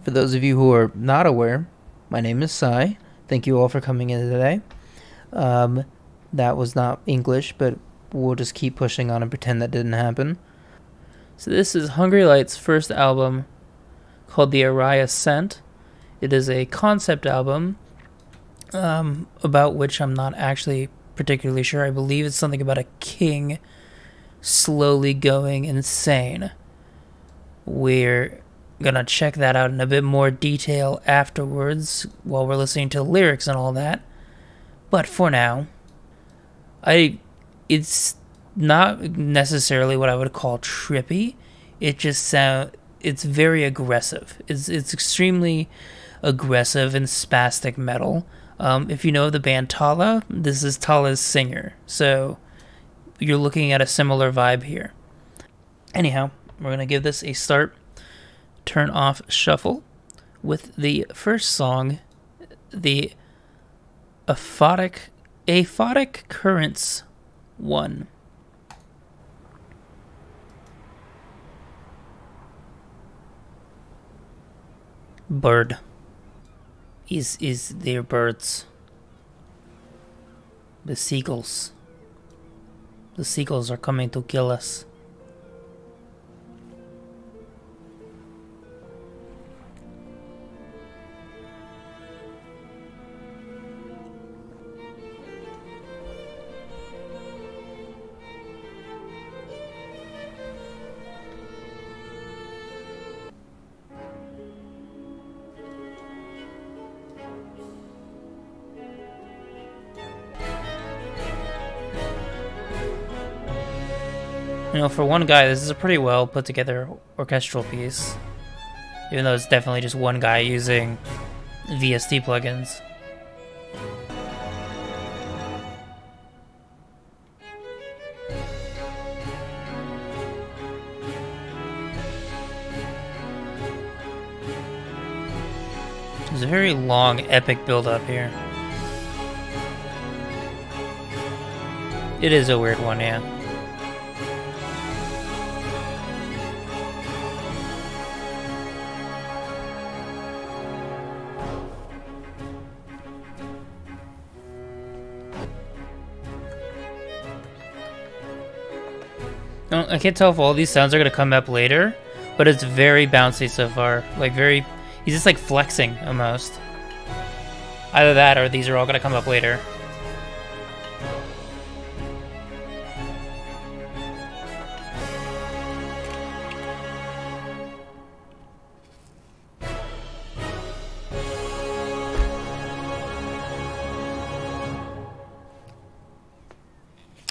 For those of you who are not aware, my name is Sai. Thank you all for coming in today. That was not English, but we'll just keep pushing on and pretend that didn't happen. So this is Hungry Light's first album called the Awry Ascent. It is a concept album about which I'm not actually particularly sure. I believe it's something about a king slowly going insane. We're gonna check that out in a bit more detail afterwards while we're listening to lyrics and all that. But for now, it's not necessarily what I would call trippy. It's very aggressive. It's extremely aggressive and spastic metal. If you know the band Tala, this is Tala's singer. So you're looking at a similar vibe here. Anyhow, we're going to give this a start. Turn off shuffle with the first song, the Aphotic Currents 1. Bird. Is there birds? The seagulls. The seagulls are coming to kill us. You know, for one guy, this is a pretty well put together orchestral piece. Even though it's definitely just one guy using VST plugins. There's a very long, epic build-up here. It is a weird one, yeah. I can't tell if all these sounds are going to come up later, but it's very bouncy so far. Like, he's just like flexing almost. Either that or these are all going to come up later.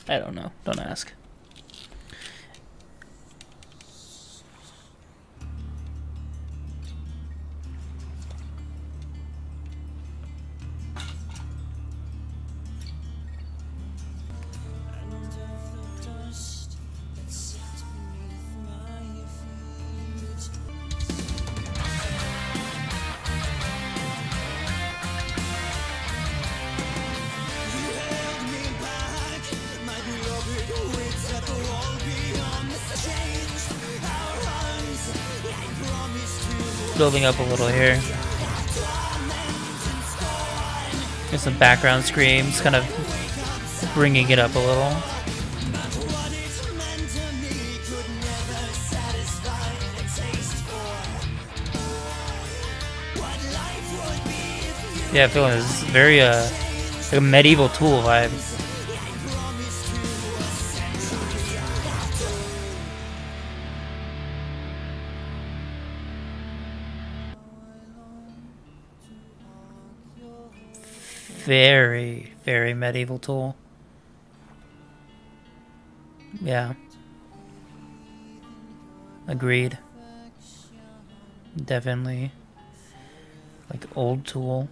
I don't know. Don't ask. Building up a little here. There's some background screams, kind of bringing it up a little. Yeah, I feel like this is very like a medieval Tool vibe. Very, very medieval Tool. Yeah. Agreed. Definitely. Like old Tool.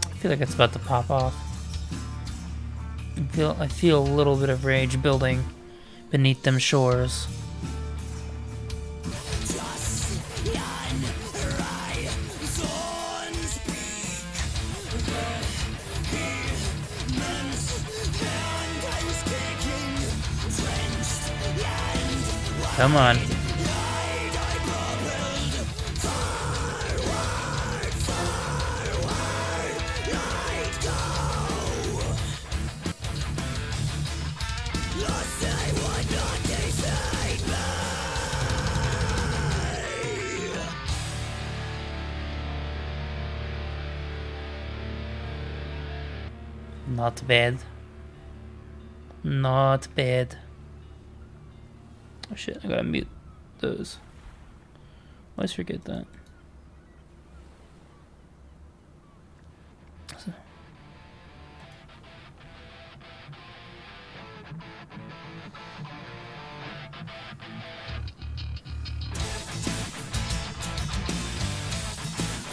I feel like it's about to pop off. I feel a little bit of rage building beneath them shores. Come on. Not bad. Not bad. Oh shit, I gotta mute those. I always forget that.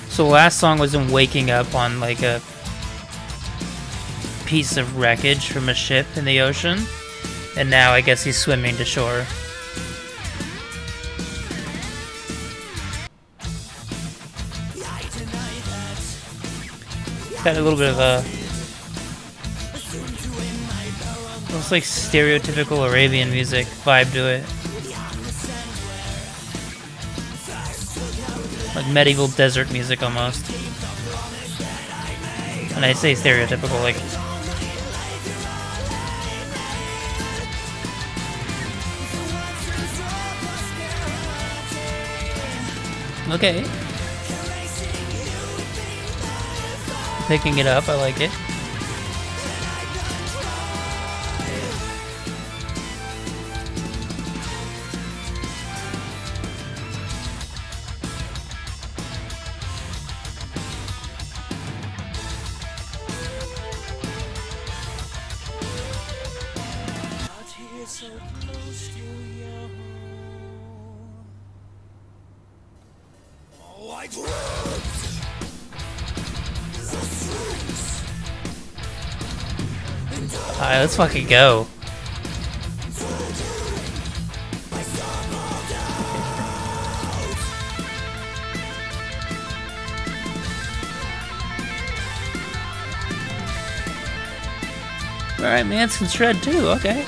So the last song was him waking up on like a piece of wreckage from a ship in the ocean, and now I guess he's swimming to shore. Got a little bit of a looks like stereotypical Arabian music vibe to it. Like medieval desert music almost. And I say stereotypical, like okay. Picking it up, I like it. Alright, let's fucking go. Alright, Mance can shred too, okay.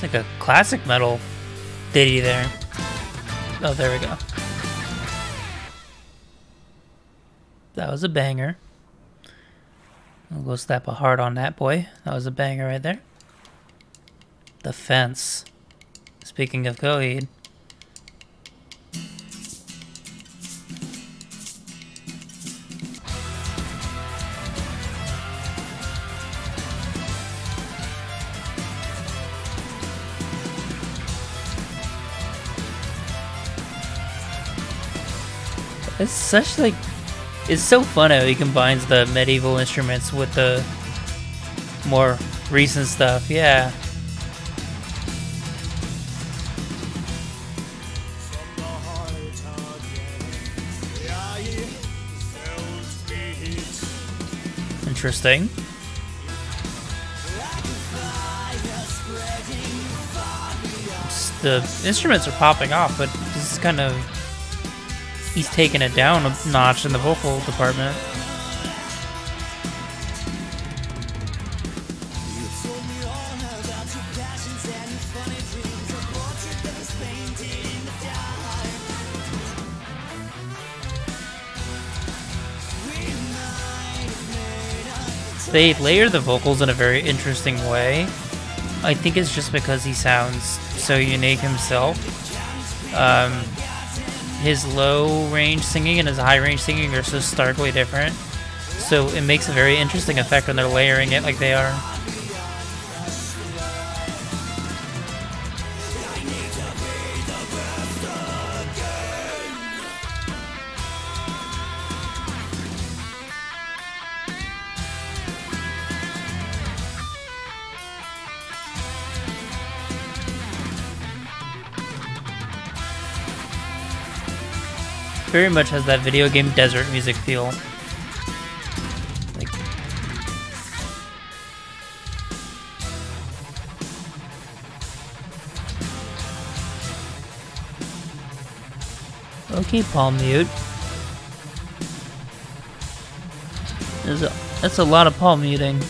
Like a classic metal ditty there. Oh, there we go. That was a banger. I'll go slap a heart on that boy. That was a banger right there. The Fence. Speaking of Coheed. It's such like, it's so fun how he combines the medieval instruments with the more recent stuff, yeah. Interesting. The instruments are popping off, but this is kind of, he's taking it down a notch in the vocal department. They layer the vocals in a very interesting way. I think it's just because he sounds so unique himself. His low range singing and his high range singing are so starkly different. So it makes a very interesting effect when they're layering it like they are. Very much has that video game desert music feel. Like, okay, palm mute. That's a lot of palm muting.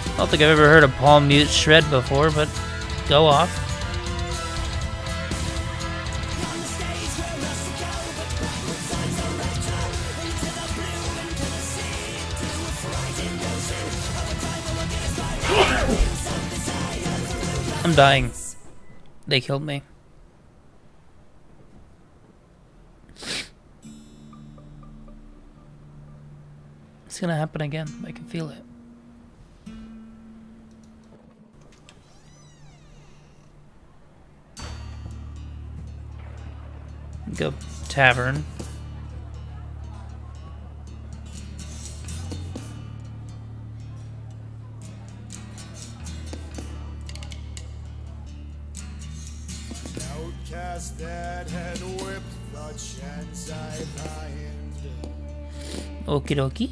I don't think I've ever heard a palm mute shred before, but go off. I'm dying. They killed me. It's gonna happen again. I can feel it. Go tavern. Outcast that had whipped the chance I bind. Okie dokie.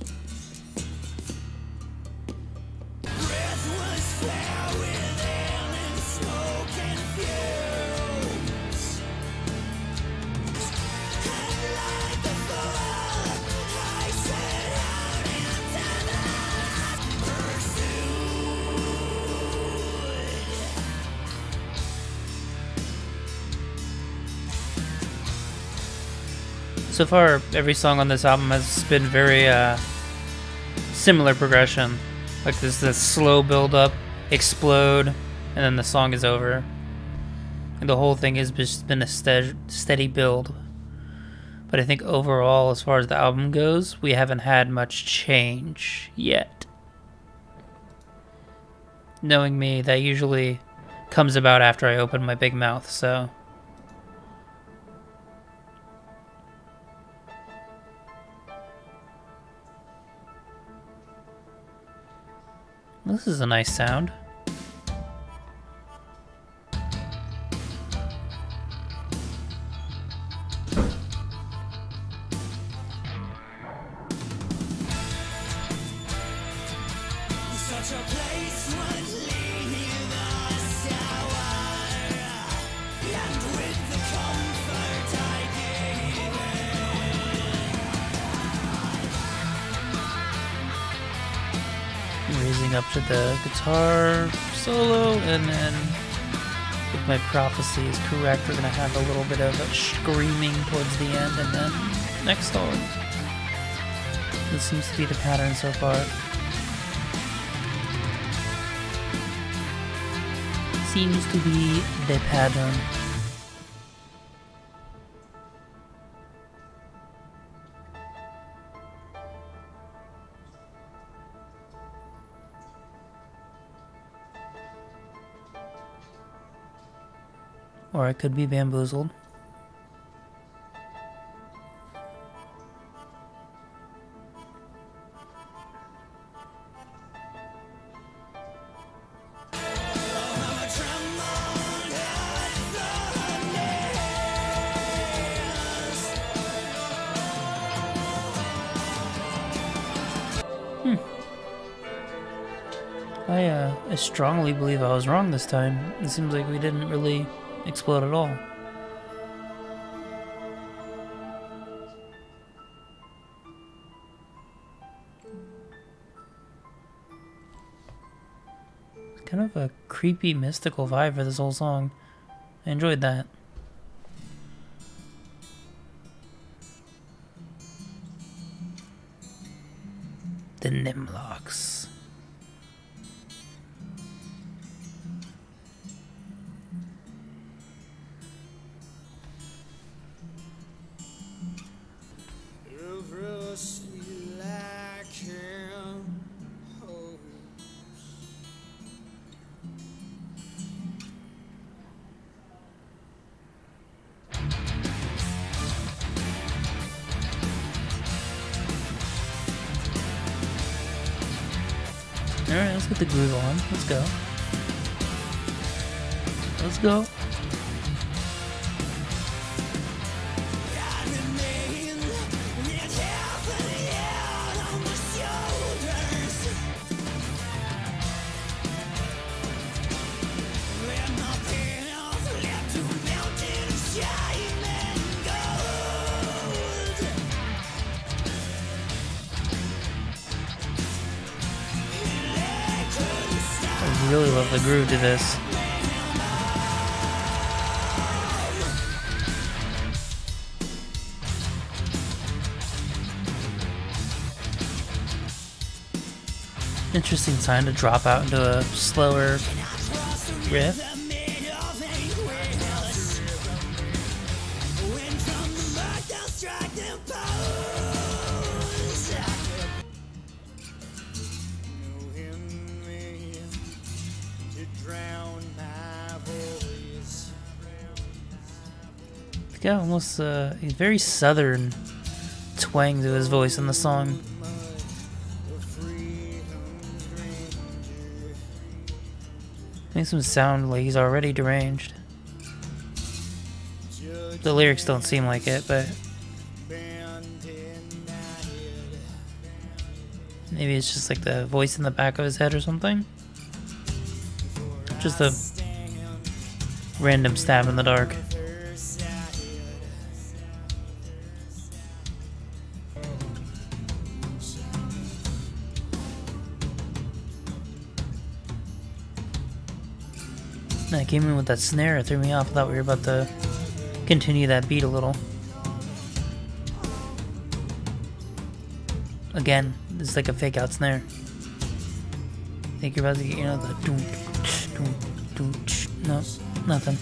Breath was fair within and smoke and fumes. And like the fool, I set out into the pursuit. So far, every song on this album has been very similar progression. Like there's this slow build up, explode, and then the song is over. And the whole thing has just been a steady build. But I think overall, as far as the album goes, we haven't had much change yet. Knowing me, that usually comes about after I open my big mouth, so... This is a nice sound. Such a place would leave us sour, and with the comfort I gave Raising up to the guitar solo, and then if my prophecy is correct, we're gonna have a little bit of screaming towards the end, and then next song. This seems to be the pattern so far. Seems to be the pattern. Or I could be bamboozled. I strongly believe I was wrong this time. It seems like we didn't really explode at all. It's kind of a creepy, mystical vibe for this whole song. I enjoyed that. The Nimloks. Alright, let's get the groove on. Let's go. Let's go. I really love the groove to this. Interesting sign to drop out into a slower riff. Yeah, almost a very southern twang to his voice in the song. Makes him sound like he's already deranged. The lyrics don't seem like it, but maybe it's just like the voice in the back of his head or something. Just a random stab in the dark. I came in with that snare, it threw me off. I thought we were about to continue that beat a little. Again, this is like a fake out snare. I think you're about to get, you know, the no, nothing.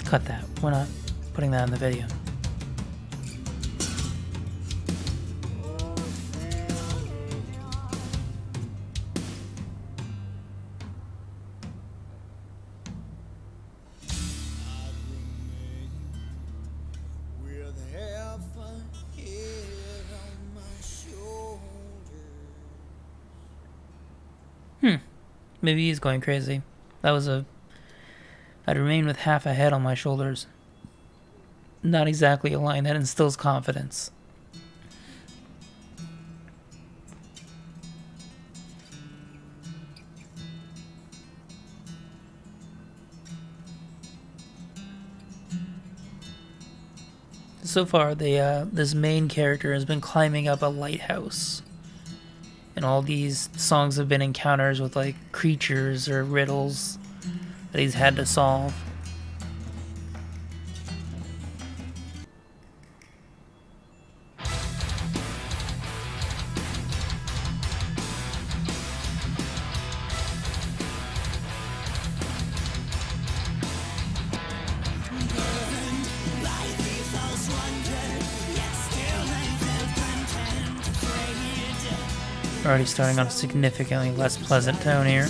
Cut that. We're not putting that in the video. Maybe he's going crazy. That was a... I'd remain with half a head on my shoulders. Not exactly a line that instills confidence. So far, this main character has been climbing up a lighthouse. And all these songs have been encounters with, like, creatures or riddles that he's had to solve. Already starting on a significantly less pleasant tone here.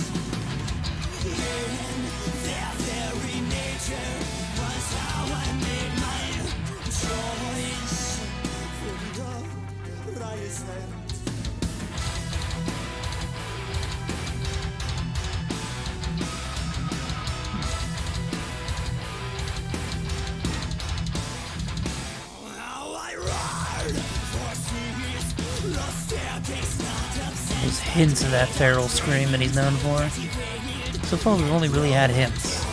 Those hints of that feral scream that he's known for. So far we've only really had hints.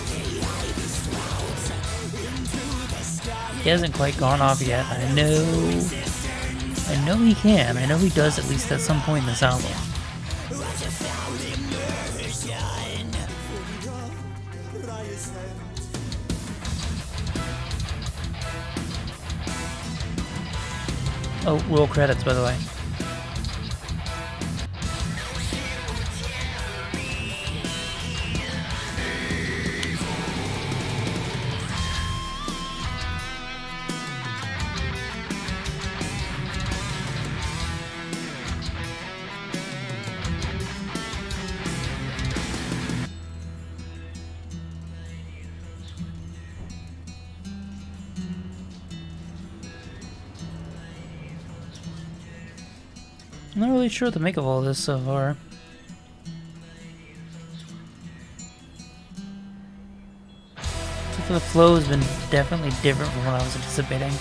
He hasn't quite gone off yet. I know he can. I know he does, at least at some point in this album. Oh, roll credits, by the way. I'm not really sure what to make of all this so far. So the flow has been definitely different from what I was anticipating.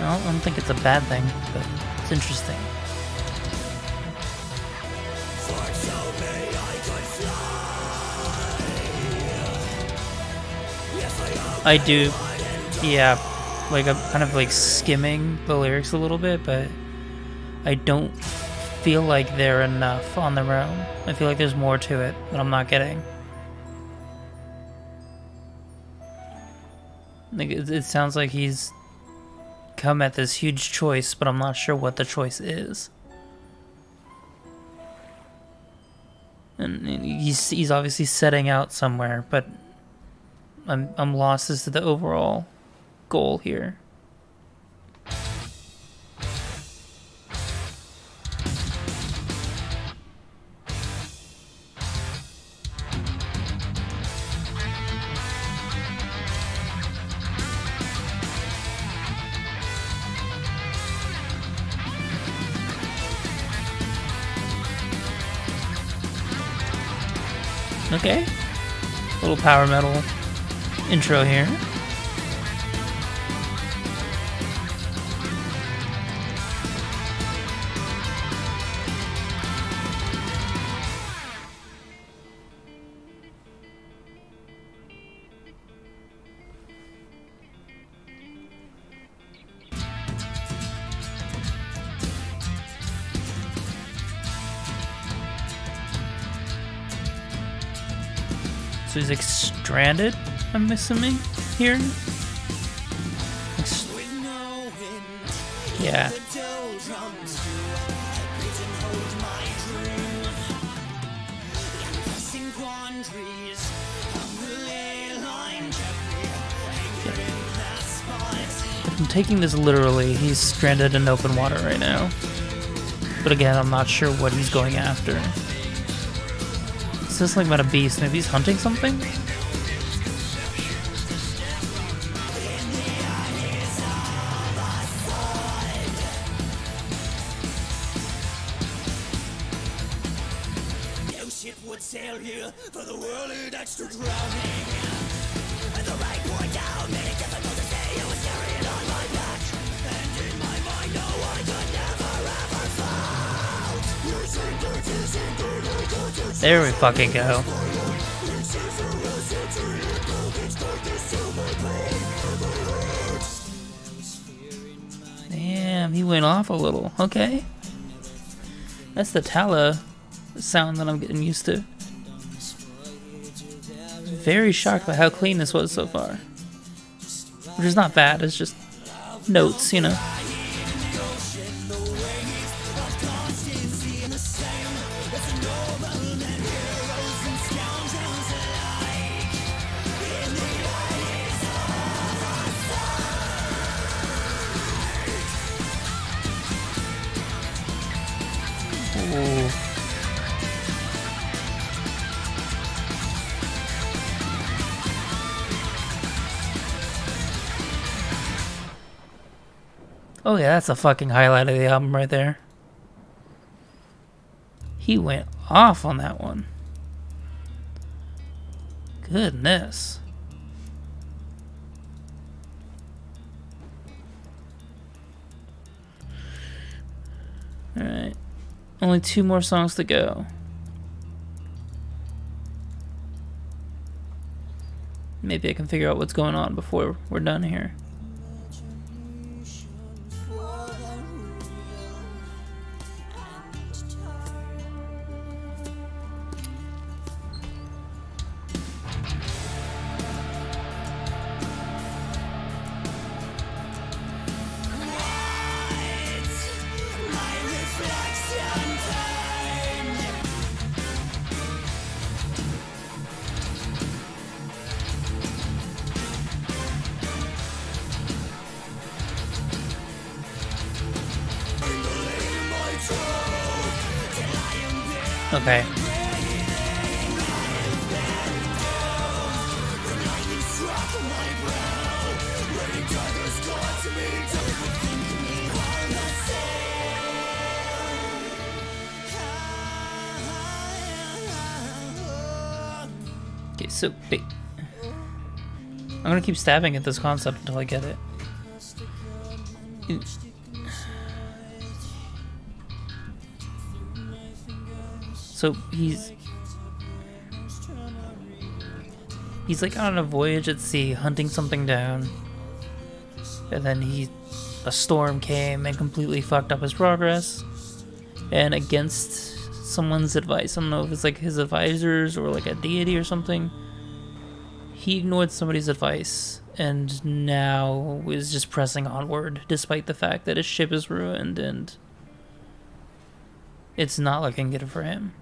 Well, I don't think it's a bad thing, but it's interesting. I do, yeah, like I'm kind of like skimming the lyrics a little bit, but I don't feel like they're enough on their own. I feel like there's more to it that I'm not getting. Like it sounds like he's come at this huge choice, but I'm not sure what the choice is. And he's obviously setting out somewhere, but I'm lost as to the overall goal here. Okay, little power metal intro here. So he's like stranded, I'm assuming, here? Yeah. I'm taking this literally. He's stranded in open water right now. But again, I'm not sure what he's going after. Is this like about a beast? Maybe he's hunting something? No ship would sail here for the world next to drowning. And the rain poured down, made it difficult to say I was carrying on my back. And in my mind, no, I could never ever fall. There we fucking go. Damn, he went off a little. Okay. That's the Tala sound that I'm getting used to. Very shocked by how clean this was so far. Which is not bad, it's just notes, you know. Ooh. Oh yeah, that's a fucking highlight of the album right there. He went off on that one. Goodness. Alright. Only 2 more songs to go. Maybe I can figure out what's going on before we're done here. Okay. Okay, so wait. I'm gonna keep stabbing at this concept until I get it. So he's like on a voyage at sea, hunting something down, and then a storm came and completely fucked up his progress. And against someone's advice, I don't know if it's like his advisors or like a deity or something, he ignored somebody's advice and now is just pressing onward, despite the fact that his ship is ruined and it's not looking good for him.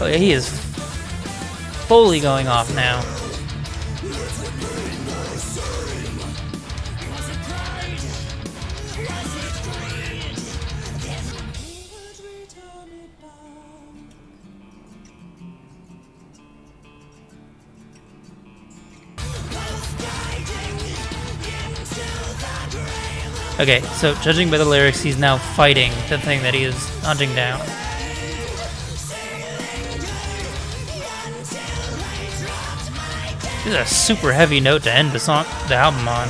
Oh yeah, he is fully going off now. Okay, so judging by the lyrics, he's now fighting the thing that he is hunting down. This is a super heavy note to end the album on.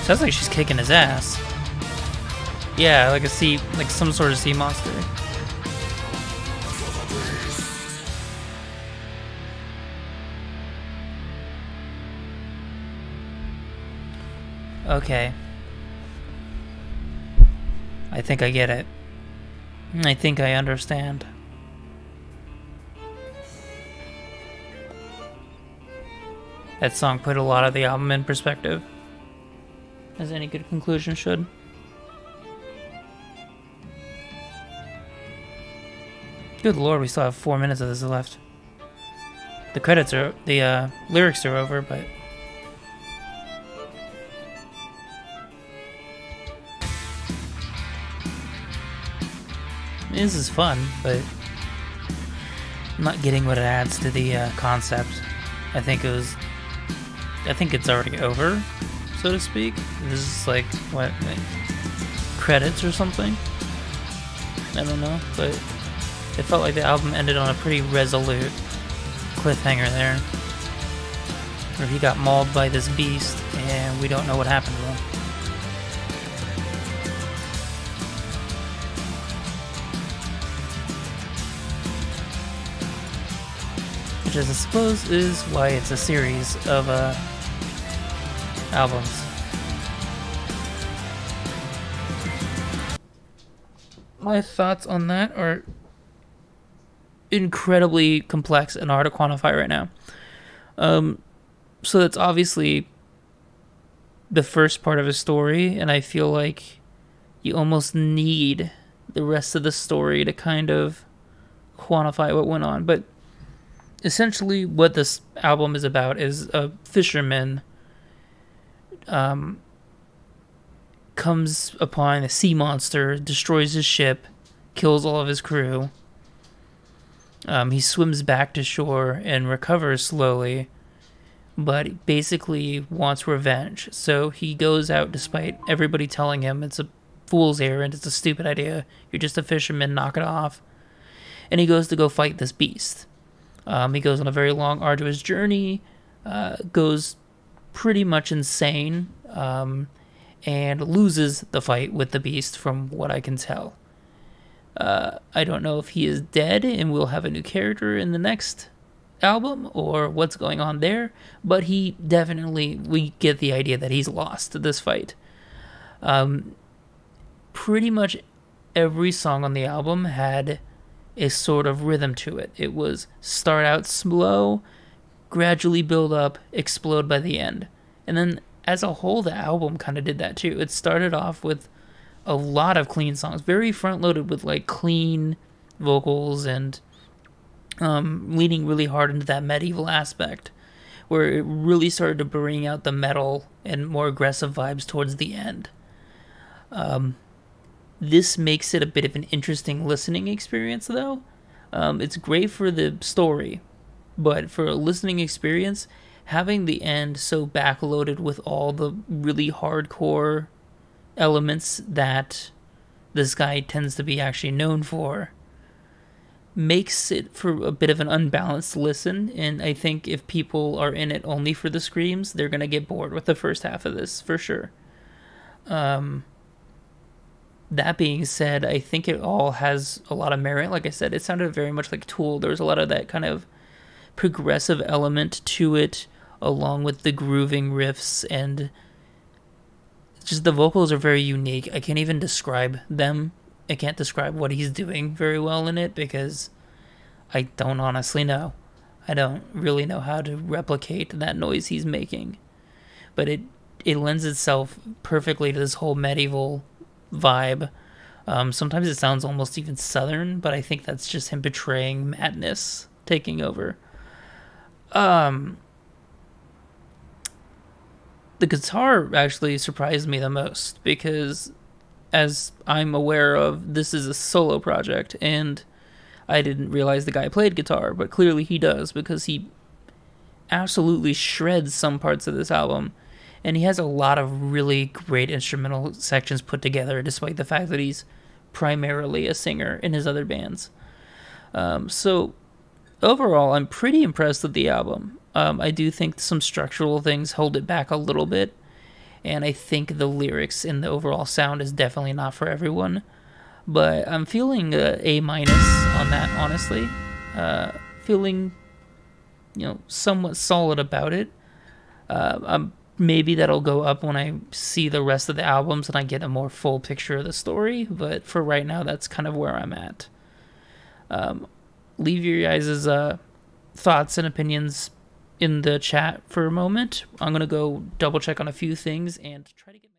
Sounds like she's kicking his ass. Yeah, like like some sort of sea monster. Okay. I think I get it. I think I understand. That song put a lot of the album in perspective, as any good conclusion should. Good lord, we still have 4 minutes of this left. The lyrics are over, but this is fun, but I'm not getting what it adds to the concept. I think it's already over, so to speak. This is like, what, like credits or something? I don't know, but it felt like the album ended on a pretty resolute cliffhanger there, where he got mauled by this beast and we don't know what happened to him. Which I suppose is why it's a series of albums. My thoughts on that are incredibly complex and hard to quantify right now. So that's obviously the first part of a story, and I feel like you almost need the rest of the story to kind of quantify what went on. But essentially what this album is about is a fisherman comes upon a sea monster, destroys his ship, kills all of his crew. He swims back to shore and recovers slowly, but basically wants revenge. So he goes out despite everybody telling him it's a fool's errand, it's a stupid idea, you're just a fisherman, knock it off. And he goes to go fight this beast. He goes on a very long, arduous journey, goes pretty much insane, and loses the fight with the beast from what I can tell. I don't know if he is dead and we'll have a new character in the next album or what's going on there, but he definitely, we get the idea that he's lost this fight. Pretty much every song on the album had a sort of rhythm to it. It was start out slow, gradually build up, explode by the end. And then as a whole, the album kind of did that too. It started off with a lot of clean songs, very front-loaded with like clean vocals and leaning really hard into that medieval aspect, where it really started to bring out the metal and more aggressive vibes towards the end. This makes it a bit of an interesting listening experience, though. It's great for the story, but for a listening experience, having the end so backloaded with all the really hardcore elements that this guy tends to be actually known for makes it for a bit of an unbalanced listen. And I think if people are in it only for the screams, they're going to get bored with the first half of this for sure. That being said, I think it all has a lot of merit. Like I said, it sounded very much like Tool. There was a lot of that kind of progressive element to it, along with the grooving riffs, and just the vocals are very unique. I can't even describe them. I can't describe what he's doing very well in it because I don't honestly know. I don't really know how to replicate that noise he's making. But it lends itself perfectly to this whole medieval vibe. Sometimes it sounds almost even southern, but I think that's just him betraying madness taking over. The guitar actually surprised me the most because, as I'm aware of, this is a solo project, and I didn't realize the guy played guitar, but clearly he does because he absolutely shreds some parts of this album, and he has a lot of really great instrumental sections put together, despite the fact that he's primarily a singer in his other bands. So overall, I'm pretty impressed with the album. I do think some structural things hold it back a little bit, and I think the lyrics and the overall sound is definitely not for everyone. But I'm feeling A- on that, honestly. Feeling, somewhat solid about it. Maybe that'll go up when I see the rest of the albums and I get a more full picture of the story. But for right now, that's kind of where I'm at. Leave your guys' thoughts and opinions in the chat for a moment. I'm going to go double check on a few things and try to get